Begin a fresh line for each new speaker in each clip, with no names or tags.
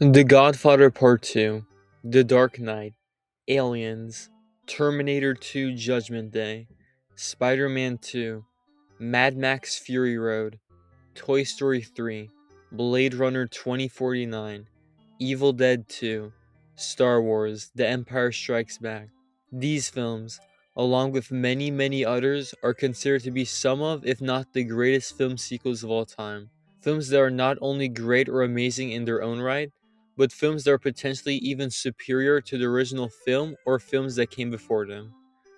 The Godfather Part 2, The Dark Knight, Aliens, Terminator 2 Judgment Day, Spider-Man 2, Mad Max Fury Road, Toy Story 3, Blade Runner 2049, Evil Dead 2, Star Wars: The Empire Strikes Back. These films, along with many, many others, are considered to be some of, if not the greatest film sequels of all time. Films that are not only great or amazing in their own right, but films that are potentially even superior to the original film or films that came before them.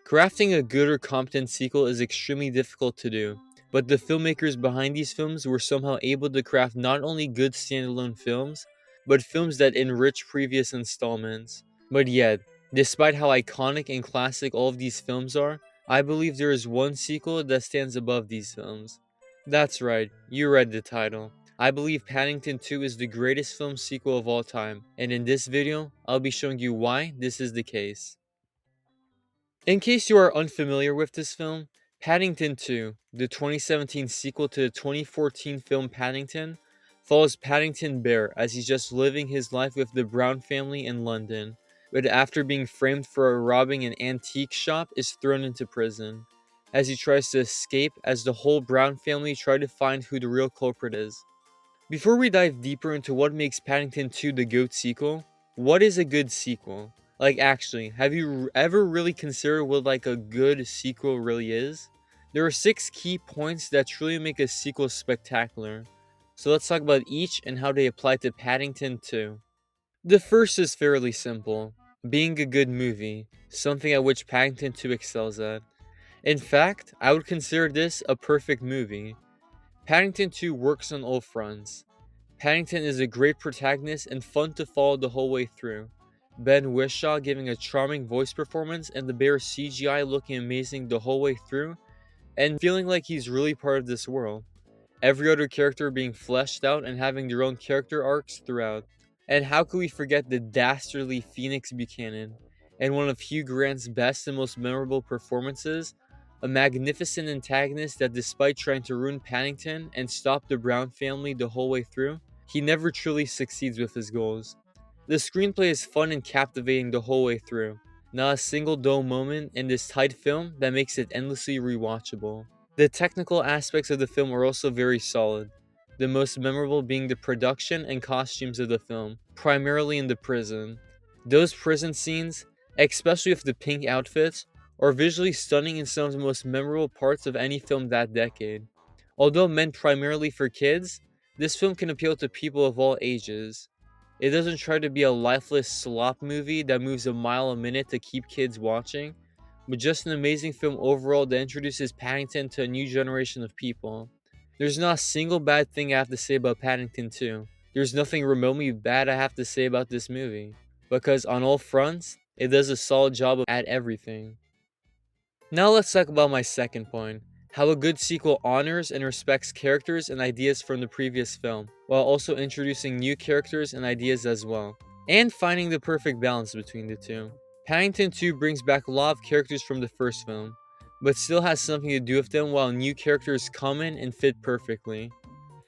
Crafting a good or competent sequel is extremely difficult to do, but the filmmakers behind these films were somehow able to craft not only good standalone films, but films that enrich previous installments. But yet, despite how iconic and classic all of these films are, I believe there is one sequel that stands above these films. That's right, you read the title. I believe Paddington 2 is the greatest film sequel of all time, and in this video, I'll be showing you why this is the case. In case you are unfamiliar with this film, Paddington 2, the 2017 sequel to the 2014 film Paddington, follows Paddington Bear as he's just living his life with the Brown family in London, but after being framed for robbing an antique shop is thrown into prison, as he tries to escape as the whole Brown family try to find who the real culprit is. Before we dive deeper into what makes Paddington 2 the GOAT sequel, what is a good sequel? Like actually, have you ever really considered what a good sequel really is? There are 6 key points that truly make a sequel spectacular. So let's talk about each and how they apply to Paddington 2. The first is fairly simple, being a good movie, something at which Paddington 2 excels at. In fact, I would consider this a perfect movie. Paddington 2 works on all fronts. Paddington is a great protagonist and fun to follow the whole way through. Ben Whishaw giving a charming voice performance and the bear CGI looking amazing the whole way through, and feeling like he's really part of this world. Every other character being fleshed out and having their own character arcs throughout. And how could we forget the dastardly Phoenix Buchanan, and one of Hugh Grant's best and most memorable performances, a magnificent antagonist that despite trying to ruin Paddington and stop the Brown family the whole way through, he never truly succeeds with his goals. The screenplay is fun and captivating the whole way through. Not a single dull moment in this tight film that makes it endlessly rewatchable. The technical aspects of the film are also very solid, the most memorable being the production and costumes of the film, primarily in the prison. Those prison scenes, especially with the pink outfits, are visually stunning and some of the most memorable parts of any film that decade. Although meant primarily for kids, this film can appeal to people of all ages. It doesn't try to be a lifeless slop movie that moves a mile a minute to keep kids watching, but just an amazing film overall that introduces Paddington to a new generation of people. There's not a single bad thing I have to say about Paddington 2. There's nothing remotely bad I have to say about this movie, because on all fronts, it does a solid job at everything. Now let's talk about my second point, how a good sequel honors and respects characters and ideas from the previous film, while also introducing new characters and ideas as well, and finding the perfect balance between the two. Paddington 2 brings back a lot of characters from the first film, but still has something to do with them while new characters come in and fit perfectly.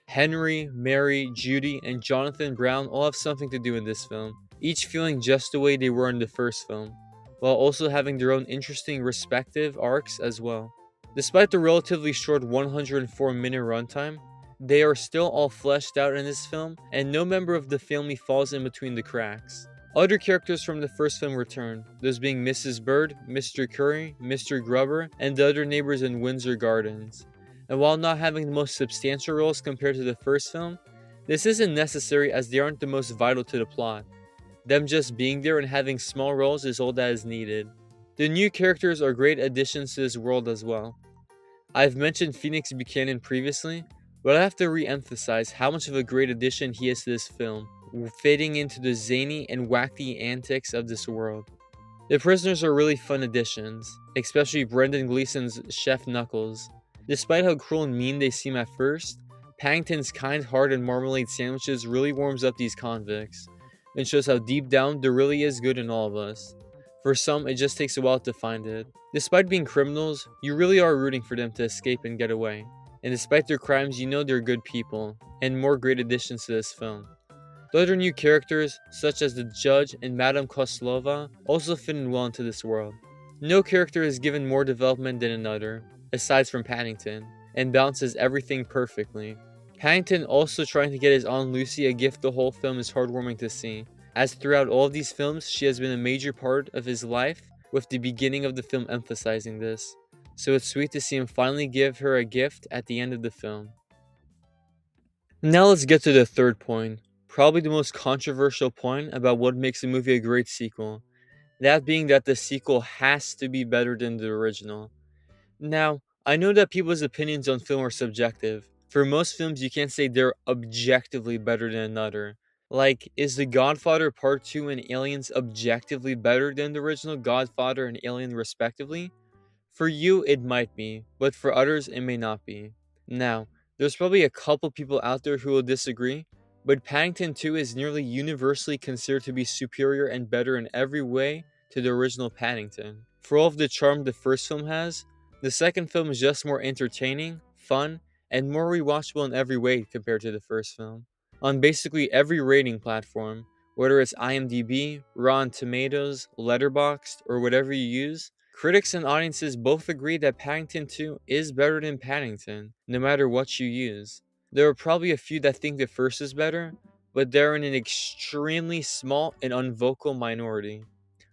Henry, Mary, Judy, and Jonathan Brown all have something to do in this film, each feeling just the way they were in the first film, while also having their own interesting respective arcs as well. Despite the relatively short 104-minute runtime, they are still all fleshed out in this film, and no member of the family falls in between the cracks. Other characters from the first film return, those being Mrs. Bird, Mr. Curry, Mr. Grubber, and the other neighbors in Windsor Gardens. And while not having the most substantial roles compared to the first film, this isn't necessary as they aren't the most vital to the plot. Them just being there and having small roles is all that is needed. The new characters are great additions to this world as well. I've mentioned Phoenix Buchanan previously, but I have to re-emphasize how much of a great addition he is to this film, fitting into the zany and wacky antics of this world. The prisoners are really fun additions, especially Brendan Gleeson's Chef Knuckles. Despite how cruel and mean they seem at first, Paddington's kind heart and marmalade sandwiches really warms up these convicts, and shows how deep down there really is good in all of us. For some, it just takes a while to find it. Despite being criminals, you really are rooting for them to escape and get away. And despite their crimes, you know they're good people, and more great additions to this film. The other new characters, such as the Judge and Madame Koslova, also fit in well into this world. No character is given more development than another, aside from Paddington, and balances everything perfectly. Paddington also trying to get his Aunt Lucy a gift the whole film is heartwarming to see, as throughout all of these films she has been a major part of his life, with the beginning of the film emphasizing this. So it's sweet to see him finally give her a gift at the end of the film. Now let's get to the third point, probably the most controversial point about what makes a movie a great sequel. That being that the sequel has to be better than the original. Now, I know that people's opinions on film are subjective. For most films, you can't say they're objectively better than another. Like, is The Godfather Part 2 and Aliens objectively better than the original Godfather and Alien respectively? For you, it might be, but for others, it may not be. Now, there's probably a couple people out there who will disagree, but Paddington 2 is nearly universally considered to be superior and better in every way to the original Paddington. For all of the charm the first film has, the second film is just more entertaining, fun, and more rewatchable in every way compared to the first film. On basically every rating platform, whether it's IMDb, Rotten Tomatoes, Letterboxd, or whatever you use, critics and audiences both agree that Paddington 2 is better than Paddington, no matter what you use. There are probably a few that think the first is better, but they're in an extremely small and unvocal minority.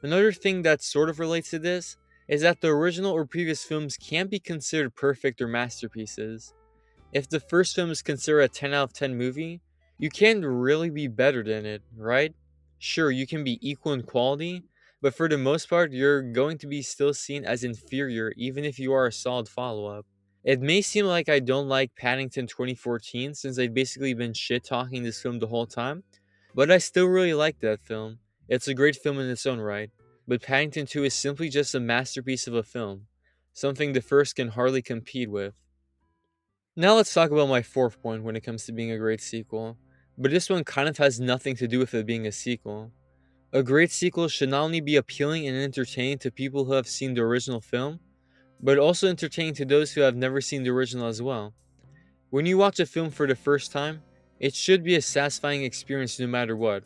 Another thing that sort of relates to this is that the original or previous films can't be considered perfect or masterpieces. If the first film is considered a 10 out of 10 movie, you can't really be better than it, right? Sure, you can be equal in quality, but for the most part, you're going to be still seen as inferior even if you are a solid follow up. It may seem like I don't like Paddington 2014 since I've basically been shit talking this film the whole time, but I still really like that film. It's a great film in its own right, but Paddington 2 is simply just a masterpiece of a film, something the first can hardly compete with. Now let's talk about my fourth point when it comes to being a great sequel, but this one kind of has nothing to do with it being a sequel. A great sequel should not only be appealing and entertaining to people who have seen the original film, but also entertaining to those who have never seen the original as well. When you watch a film for the first time, it should be a satisfying experience no matter what.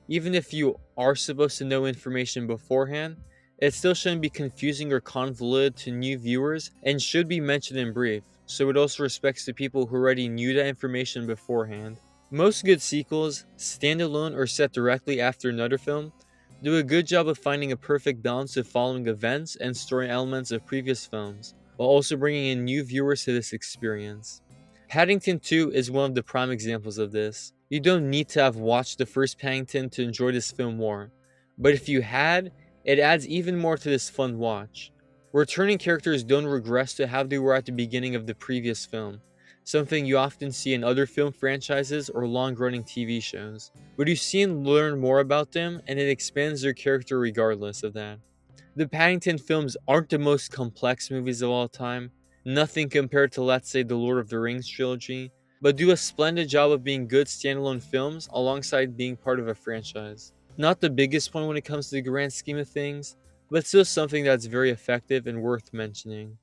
Even if you are supposed to know information beforehand, it still shouldn't be confusing or convoluted to new viewers and should be mentioned in brief, so it also respects the people who already knew that information beforehand. Most good sequels, standalone or set directly after another film, do a good job of finding a perfect balance of following events and story elements of previous films, while also bringing in new viewers to this experience. Paddington 2 is one of the prime examples of this. You don't need to have watched the first Paddington to enjoy this film more, but if you had, it adds even more to this fun watch. Returning characters don't regress to how they were at the beginning of the previous film, something you often see in other film franchises or long-running TV shows, but you see and learn more about them and it expands their character regardless of that. The Paddington films aren't the most complex movies of all time, nothing compared to, let's say, the Lord of the Rings trilogy, but do a splendid job of being good standalone films alongside being part of a franchise. Not the biggest point when it comes to the grand scheme of things, but still something that's very effective and worth mentioning.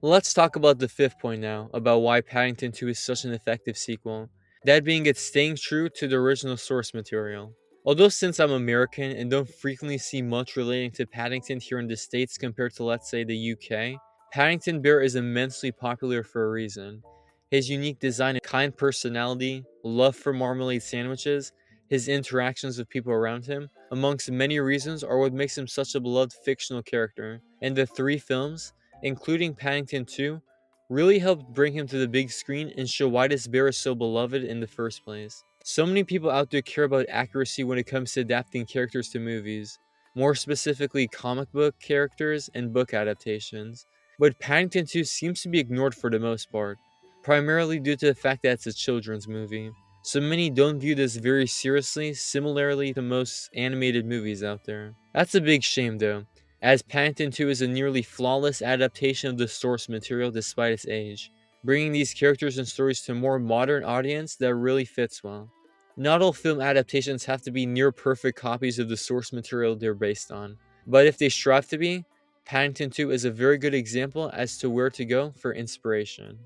Let's talk about the fifth point now, about why Paddington 2 is such an effective sequel, that being it's staying true to the original source material. Although since I'm American and don't frequently see much relating to Paddington here in the States compared to, let's say, the UK, Paddington Bear is immensely popular for a reason. His unique design and kind personality, love for marmalade sandwiches, his interactions with people around him, amongst many reasons, are what makes him such a beloved fictional character. And the three films, including Paddington 2, really helped bring him to the big screen and show why this bear is so beloved in the first place. So many people out there care about accuracy when it comes to adapting characters to movies, more specifically comic book characters and book adaptations, but Paddington 2 seems to be ignored for the most part, primarily due to the fact that it's a children's movie. So many don't view this very seriously, similarly to most animated movies out there. That's a big shame though, as Paddington 2 is a nearly flawless adaptation of the source material despite its age, bringing these characters and stories to a more modern audience that really fits well. Not all film adaptations have to be near perfect copies of the source material they're based on, but if they strive to be, Paddington 2 is a very good example as to where to go for inspiration.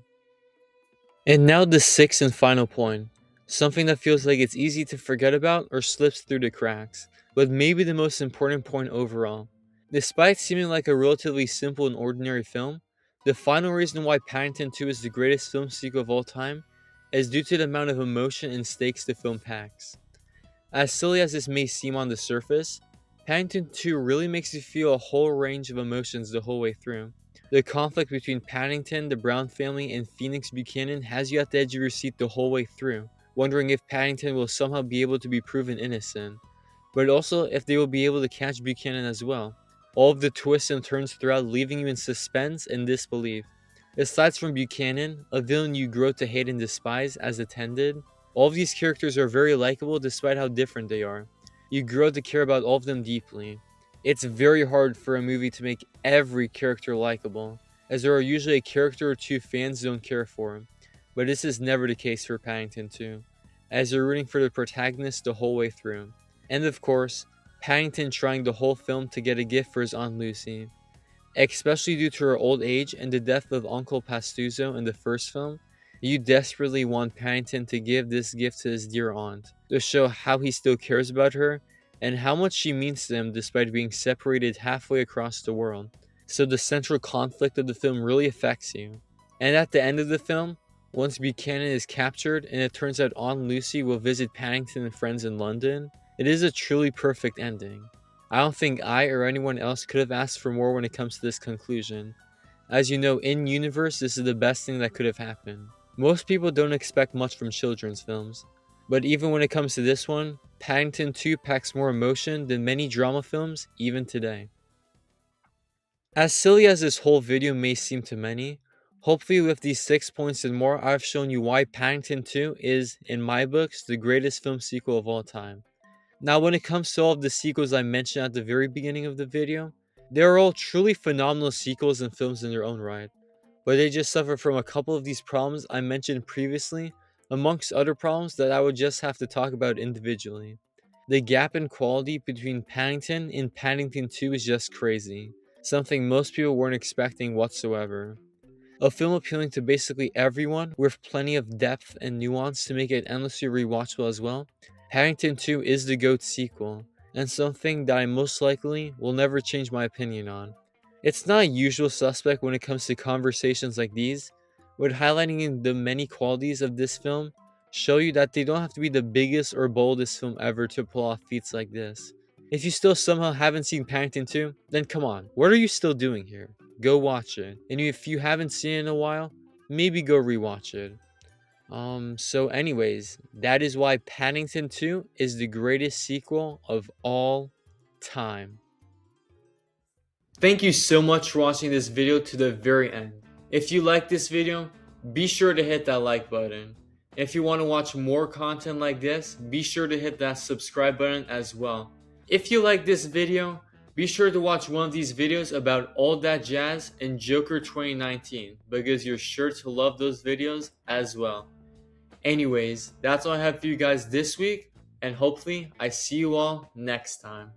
And now the sixth and final point. something that feels like it's easy to forget about or slips through the cracks, but maybe the most important point overall. Despite seeming like a relatively simple and ordinary film, the final reason why Paddington 2 is the greatest film sequel of all time is due to the amount of emotion and stakes the film packs. As silly as this may seem on the surface, Paddington 2 really makes you feel a whole range of emotions the whole way through. The conflict between Paddington, the Brown family, and Phoenix Buchanan has you at the edge of your seat the whole way through, wondering if Paddington will somehow be able to be proven innocent, but also if they will be able to catch Buchanan as well. All of the twists and turns throughout leaving you in suspense and disbelief. Aside from Buchanan, a villain you grow to hate and despise as attended, all of these characters are very likable despite how different they are. You grow to care about all of them deeply. It's very hard for a movie to make every character likable, as there are usually a character or two fans don't care for, but this is never the case for Paddington 2, as you're rooting for the protagonist the whole way through. And of course, Paddington trying the whole film to get a gift for his Aunt Lucy. Especially due to her old age and the death of Uncle Pastuzo in the first film, you desperately want Paddington to give this gift to his dear aunt, to show how he still cares about her and how much she means to him despite being separated halfway across the world. So the central conflict of the film really affects you. And at the end of the film, once Buchanan is captured and it turns out Aunt Lucy will visit Paddington and friends in London, it is a truly perfect ending. I don't think I or anyone else could have asked for more when it comes to this conclusion. As you know, in universe, this is the best thing that could have happened. Most people don't expect much from children's films, but even when it comes to this one, Paddington 2 packs more emotion than many drama films even today. As silly as this whole video may seem to many, hopefully with these 6 points and more, I've shown you why Paddington 2 is, in my books, the greatest film sequel of all time. Now, when it comes to all of the sequels I mentioned at the very beginning of the video, they are all truly phenomenal sequels and films in their own right, but they just suffer from a couple of these problems I mentioned previously, amongst other problems that I would just have to talk about individually. The gap in quality between Paddington and Paddington 2 is just crazy, something most people weren't expecting whatsoever. A film appealing to basically everyone, with plenty of depth and nuance to make it endlessly rewatchable as well, Paddington 2 is the GOAT sequel, and something that I most likely will never change my opinion on. It's not a usual suspect when it comes to conversations like these, but highlighting the many qualities of this film show you that they don't have to be the biggest or boldest film ever to pull off feats like this. If you still somehow haven't seen Paddington 2, then come on, what are you still doing here? Go watch it. And if you haven't seen it in a while, maybe go rewatch it. So anyways, that is why Paddington 2 is the greatest sequel of all time. Thank you so much for watching this video to the very end. If you like this video, be sure to hit that like button. If you want to watch more content like this, be sure to hit that subscribe button as well. If you like this video, be sure to watch one of these videos about all that jazz and Joker 2019 because you're sure to love those videos as well. Anyways, that's all I have for you guys this week, and hopefully I see you all next time.